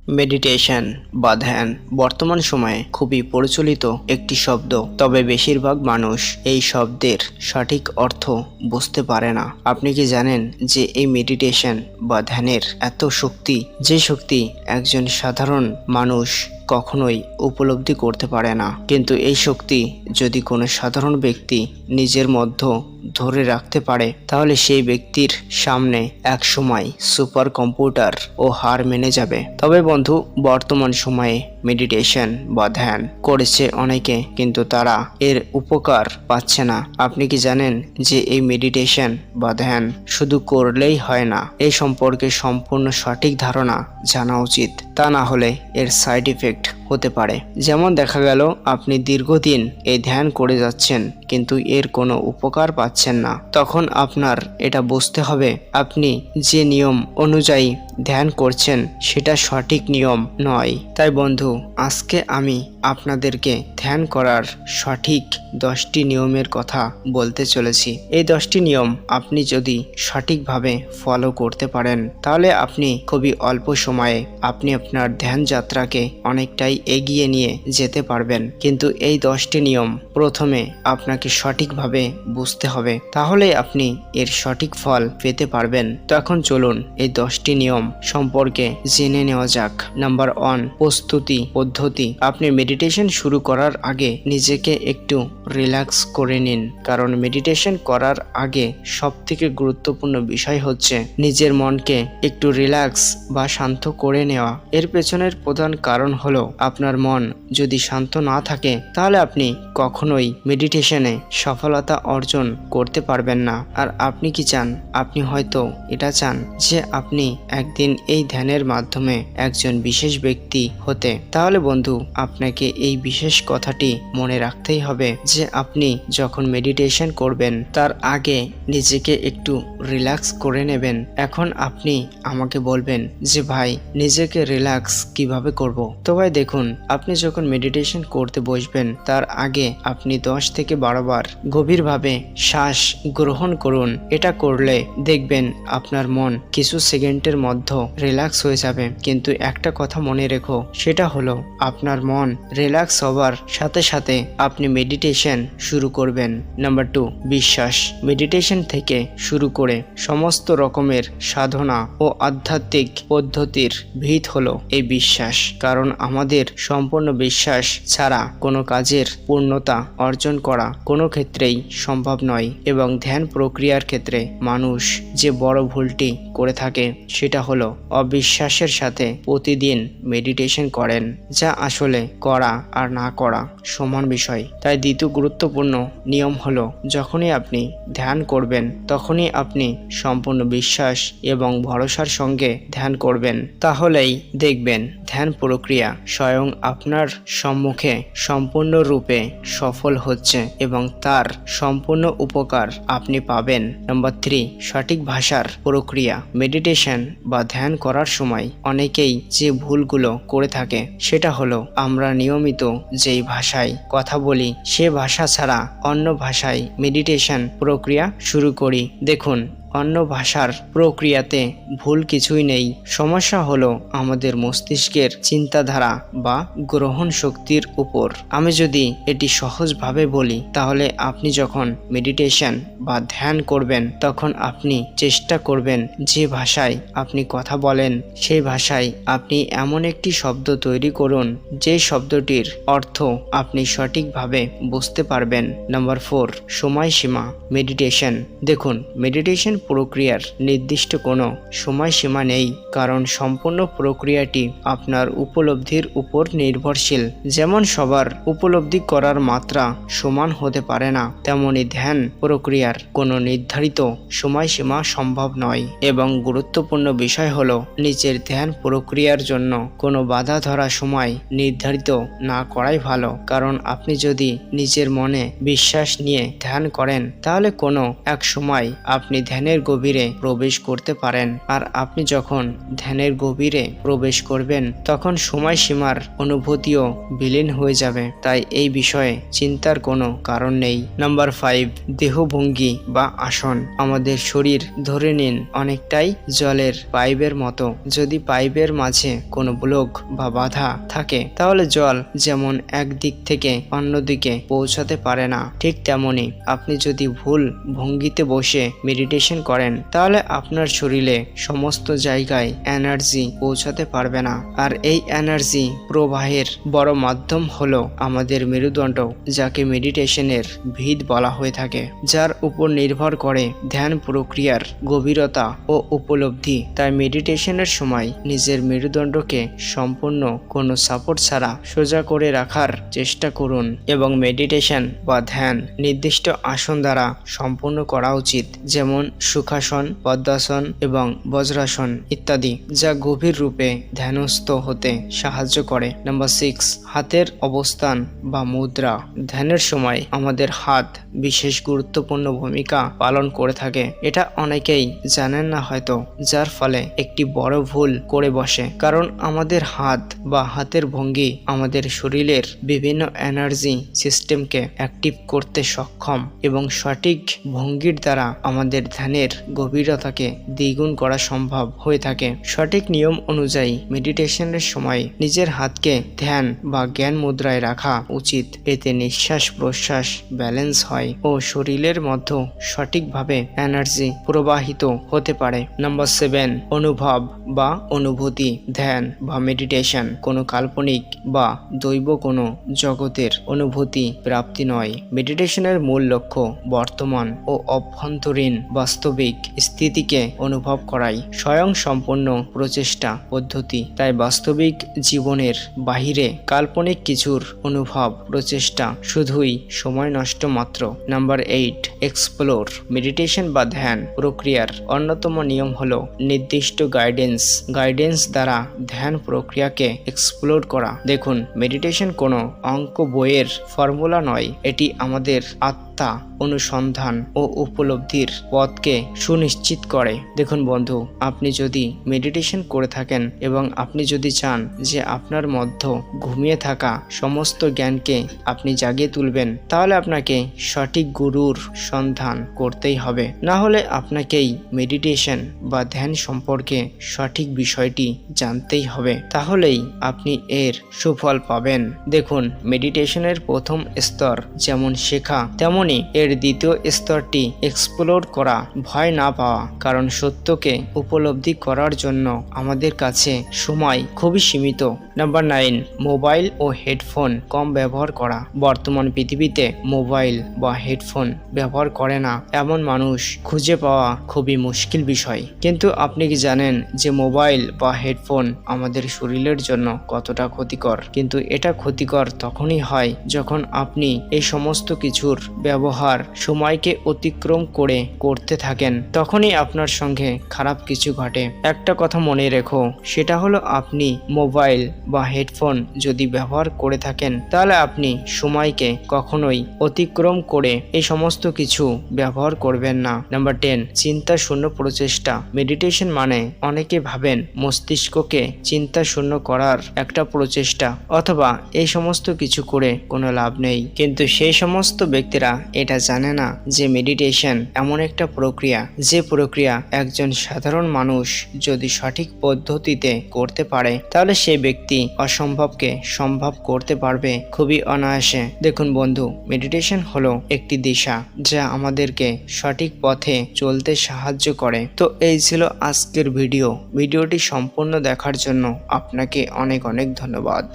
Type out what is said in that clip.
Meditation বা ধ্যান বর্তমান সময়ে খুবই প্রচলিত একটি শব্দ, তবে বেশিরভাগ মানুষ এই শব্দের সঠিক অর্থ বুঝতে পারে না। আপনি কি জানেন যে এই মেডিটেশন বা ধ্যানের এত শক্তি, যে শক্তি একজন সাধারণ মানুষ কখনোই উপলব্ধি করতে পারে না। কিন্তু এই শক্তি যদি কোনো সাধারণ ব্যক্তি নিজের মধ্যে ধরে রাখতে পারে, তাহলে সেই ব্যক্তির সামনে এক সময় সুপার কম্পিউটার ও হার মেনে যাবে। তবে বন্ধু, বর্তমান সময়ে মেডিটেশন বা ধ্যান করেছে অনেকে, কিন্তু তারা এর উপকার পাচ্ছে না। আপনি কি জানেন যে এই মেডিটেশন বা ধ্যান শুধু করলেই হয় না, এই সম্পর্কে সম্পূর্ণ সঠিক ধারণা জানা উচিত। তা না হলে এর সাইড ইফেক্ট হতে পারে। যেমন দেখা গেল আপনি দীর্ঘদিন এই ধ্যান করে যাচ্ছেন কিন্তু এর কোনো উপকার পাচ্ছেন না, তখন আপনার এটা বুঝতে হবে আপনি যে নিয়ম অনুযায়ী ধ্যান করছেন সেটা সঠিক নিয়ম নয়। তাই বন্ধু, আজকে আমি আপনাদেরকে ধ্যান করার সঠিক 10টি নিয়মের কথা বলতে চলেছি। এই 10টি নিয়ম আপনি যদি সঠিকভাবে ফলো করতে পারেন, তাহলে আপনি খুবই অল্প সময়ে আপনি আপনার ধ্যান যাত্রাকে অনেকটাই এগিয়ে নিয়ে যেতে পারবেন। কিন্তু এই 10টি নিয়ম প্রথমে আপনাকে সঠিকভাবে বুঝতে হবে, তাহলে আপনি এর সঠিক ফল পেতে পারবেন। তো এখন চলুন এই 10টি নিয়ম সম্পর্কে জেনে নেওয়া যাক। নাম্বার 1, প্রস্তুতি পদ্ধতি। আপনি মেডিটেশন শুরু করার আগে নিজেকে একটু রিল্যাক্স করে নিন, কারণ মেডিটেশন করার আগে সবথেকে গুরুত্বপূর্ণ বিষয় হচ্ছে নিজের মনকে একটু রিল্যাক্স বা শান্ত করে নেওয়া। এর পেছনের প্রধান কারণ হলো আপনার মন যদি শান্ত না থাকে, তাহলে আপনি কখনোই মেডিটেশনে সফলতা অর্জন করতে পারবেন না। আর আপনি কি চান? আপনি হয়তো এটা চান যে আপনি একদিন এই ধ্যানের মাধ্যমে একজন বিশেষ ব্যক্তি হতে। তাহলে বন্ধু, আপনাকে এই বিশেষ কথাটি মনে রাখতেই হবে যে আপনি যখন মেডিটেশন করবেন তার আগে নিজেকে একটু রিল্যাক্স করে নেবেন। এখন আপনি আমাকে বলবেন যে ভাই, নিজেকে রিল্যাক্স কিভাবে করব? তো ভাই দেখুন, আপনি যখন মেডিটেশন করতে বসবেন তার আগে আপনি 10 থেকে 12 বার গভীরভাবে শ্বাস গ্রহণ করুন। এটা করলে দেখবেন আপনার মন কিছু সেকেন্ডের মধ্যে রিল্যাক্স হয়ে যাবে। কিন্তু একটা কথা মনে রেখো, সেটা হলো আপনার মন রিল্যাক্স হবার সাথে সাথে আপনি মেডিটেশন শুরু করবেন। নাম্বার 2, বিশ্বাস। মেডিটেশন থেকে শুরু করে সমস্ত রকমের সাধনা ও আধ্যাত্মিক পদ্ধতির ভিত হলো এই বিশ্বাস, কারণ আমাদের সম্পূর্ণ বিশ্বাস ছাড়া কোনো কাজের পূর্ণতা অর্জন করা কোনো ক্ষেত্রেই সম্ভব নয়। এবং ধ্যান প্রক্রিয়ার ক্ষেত্রে মানুষ যে বড় ভুলটি করে থাকে সেটা হলো অবিশ্বাসের সাথে প্রতিদিন মেডিটেশন করেন, যা আসলে করা আর না করা সমান বিষয়। তাই দ্বিতীয় গুরুত্বপূর্ণ নিয়ম হলো, যখনই আপনি ধ্যান করবেন তখনই আপনি সম্পূর্ণ বিশ্বাস এবং ভরসার সঙ্গে ধ্যান করবেন। তাহলেই দেখবেন ধ্যান প্রক্রিয়া স্বয়ং আপনার সম্মুখে সম্পূর্ণরূপে সফল হচ্ছে এবং তার সম্পূর্ণ উপকার আপনি পাবেন। নাম্বার 3, সঠিক ভাষার প্রক্রিয়া। মেডিটেশন বা ধ্যান করার সময় অনেকেই যে ভুলগুলো করে থাকে সেটা হলো, আমরা নিয়মিত যেই ভাষায় কথা বলি সে ভাষা ছাড়া অন্য ভাষায় মেডিটেশন প্রক্রিয়া শুরু করি। দেখুন, অন্য ভাষার প্রক্রিয়াতে ভুল কিছুই নেই। সমস্যা হলো আমাদের মস্তিষ্কের চিন্তাধারা বা গ্রহণ শক্তির উপর। আমি যদি এটি সহজভাবে বলি, তাহলে আপনি যখন মেডিটেশন বা ধ্যান করবেন তখন আপনি চেষ্টা করবেন যে ভাষায় আপনি কথা বলেন সেই ভাষায় আপনি এমন একটি শব্দ তৈরি করুন যে শব্দটির অর্থ আপনি সঠিকভাবে বুঝতে পারবেন। নাম্বার 4, সময়সীমা। মেডিটেশন। দেখুন, মেডিটেশন প্রক্রিয়ার নির্দিষ্ট কোনো সময়সীমা নেই, কারণ সম্পূর্ণ প্রক্রিয়াটি আপনার উপলব্ধির উপর নির্ভরশীল। যেমন সবার উপলব্ধি করার মাত্রা সমান হতে পারে না, তেমনি ধ্যান প্রক্রিয়ার কোনো নির্ধারিত সময়সীমা সম্ভব নয়। এবং গুরুত্বপূর্ণ বিষয় হলো, নিজের ধ্যান প্রক্রিয়ার জন্য কোনো বাধা ধরা সময় নির্ধারিত না করাই ভালো, কারণ আপনি যদি নিজের মনে বিশ্বাস নিয়ে ধ্যান করেন তাহলে কোনো এক সময় আপনি ধ্যানের ধ্যানের গভীরে প্রবেশ করতে পারেন। আর আপনি যখন ধ্যানের গভীরে প্রবেশ করবেন তখন সময়সীমার অনুভূতিও বিলীন হয়ে যাবে। তাই এই বিষয়ে চিন্তার কোনো কারণ নেই। নাম্বার 5, দেহভঙ্গি বা আসন। আমাদের শরীর ধরে নিন অনেকটাই জলের পাইপের মতো। যদি পাইপের মাঝে কোনো ব্লক বা বাধা থাকে তাহলে জল যেমন এক দিক থেকে অন্যদিকে পৌঁছাতে পারে না, ঠিক তেমনি আপনি যদি ভুল ভঙ্গিতে বসে মেডিটেশন করেন তাহলে আপনার শরীরে সমস্ত জায়গায় এনার্জি পৌঁছাতে পারবে না। আর এই এনার্জি প্রবাহের বড় মাধ্যম হলো আমাদের মেরুদণ্ড, যাকে মেডিটেশনের ভিত বলা হয়ে থাকে, যার উপর নির্ভর করে ধ্যান প্রক্রিয়ার গভীরতা ও উপলব্ধি। তাই মেডিটেশনের সময় নিজের মেরুদণ্ডকে সম্পূর্ণ কোনো সাপোর্ট ছাড়া সোজা করে রাখার চেষ্টা করুন এবং মেডিটেশন বা ধ্যান নির্দিষ্ট আসন দ্বারা সম্পূর্ণ করা উচিত, যেমন সুখাসন, পদ্মাসন এবং বজ্রাসন ইত্যাদি, যা গভীর রূপে ধ্যানস্থ হতে সাহায্য করে। নাম্বার 6, হাতের অবস্থান বা মুদ্রা। ধ্যানের সময় আমাদের হাত বিশেষ গুরুত্বপূর্ণ ভূমিকা পালন করে থাকে। এটা অনেকেই জানেন না হয়তো, যার ফলে একটি বড় ভুল করে বসে। কারণ আমাদের হাত বা হাতের ভঙ্গি আমাদের শরীরের বিভিন্ন এনার্জি সিস্টেমকে অ্যাক্টিভ করতে সক্ষম এবং সঠিক ভঙ্গির দ্বারা আমাদের ধ্যানের গভীরতাকে দ্বিগুণ করা সম্ভব হয়ে থাকে। সঠিক নিয়ম অনুযায়ী মেডিটেশনের সময় নিজের হাতকে ধ্যান বা জ্ঞান মুদ্রায় রাখা উচিত। এতে নিঃশ্বাস প্রশ্বাস ব্যালেন্স হয় ও শরীরের মধ্যে সঠিকভাবে এনার্জি প্রবাহিত হতে পারে। নাম্বার 7, অনুভব বা অনুভূতি। ধ্যান বা মেডিটেশন কোনো কাল্পনিক বা দৈব কোনো জগতের অনুভূতি প্রাপ্তি নয়। মেডিটেশনের মূল লক্ষ্য বর্তমান ও অভ্যন্তরীণ বাস্তবিক স্থিতিকে অনুভব করাই স্বয়ং সম্পূর্ণ প্রচেষ্টা পদ্ধতি। তাই বাস্তবিক জীবনের বাহিরে কাল্পনিক কিছুর অনুভব প্রচেষ্টা শুধুই সময় নষ্ট মাত্র। Number 8, explore. মেডিটেশন বা ধ্যান প্রক্রিয়ার অন্যতম নিয়ম হলো নির্দিষ্ট গাইডেন্স দ্বারা ধ্যান প্রক্রিয়াকে এক্সপ্লোর করা। দেখুন, মেডিটেশন কোনো অঙ্ক বইয়ের ফর্মুলা নয়, এটি আমাদের আত্মা অনুসন্ধান ও উপলব্ধির পথকে সুনিশ্চিত করে। দেখুন বন্ধু, আপনি যদি মেডিটেশন করে থাকেন এবং আপনি যদি চান যে আপনার মধ্যে ঘুমিয়ে থাকা সমস্ত জ্ঞানকে আপনি জাগিয়ে তুলবেন, তাহলে আপনাকে সঠিক গুরুর সন্ধান করতেই হবে। না হলে আপনাকেই মেডিটেশন বা ধ্যান সম্পর্কে সঠিক বিষয়টি জানতেই হবে, তাহলেই আপনি এর সুফল পাবেন। দেখুন, মেডিটেশনের প্রথম স্তর যেমন শেখা, তেমনি এর দ্বিতীয় স্তরটি এক্সপ্লোর করা, ভয় না পাওয়া। কারণ সত্যকে উপলব্ধি করার জন্য আমাদের কাছে সময় খুবই সীমিত। নাম্বার 9, মোবাইল ও হেডফোন কম ব্যবহার করা। বর্তমান পৃথিবীতে মোবাইল বা হেডফোন ব্যবহার করে না এমন মানুষ খুঁজে পাওয়া খুবই মুশকিল বিষয়। কিন্তু আপনি কি জানেন যে মোবাইল বা হেডফোন আমাদের শরীরের জন্য কতটা ক্ষতিকর? কিন্তু এটা ক্ষতিকর তখনই হয় যখন আপনি এই সমস্ত কিছুর ব্যবহার সময়কে অতিক্রম করে করতে থাকেন, তখনই আপনার সঙ্গে খারাপ কিছু ঘটে। একটা কথা মনে রেখো, সেটা হলো আপনি মোবাইল বা হেডফোন যদি ব্যবহার করে থাকেন তাহলে আপনি সময়কে কখনোই অতিক্রম করে এই সমস্ত কিছু ব্যবহার করবেন না। নাম্বার 10, চিন্তা শূন্য প্রচেষ্টা। মেডিটেশন মানে অনেকে ভাবেন মস্তিষ্ককে চিন্তা শূন্য করার একটা প্রচেষ্টা, অথবা এই সমস্ত কিছু করে কোনো লাভ নেই। কিন্তু সেই সমস্ত ব্যক্তিরা এটা জানে না যে মেডিটেশন এমন একটা প্রক্রিয়া, যে প্রক্রিয়া একজন সাধারণ মানুষ যদি সঠিক পদ্ধতিতে করতে পারে তাহলে সেই ব্যক্তি অসম্ভবকে সম্ভব করতে পারবে খুবই অনায়াসে। দেখুন বন্ধু, মেডিটেশন হলো একটি দিশা যা আমাদেরকে সঠিক পথে চলতে সাহায্য করে। তো এই ছিল আজকের ভিডিওটি সম্পূর্ণ দেখার জন্য আপনাকে অনেক অনেক ধন্যবাদ।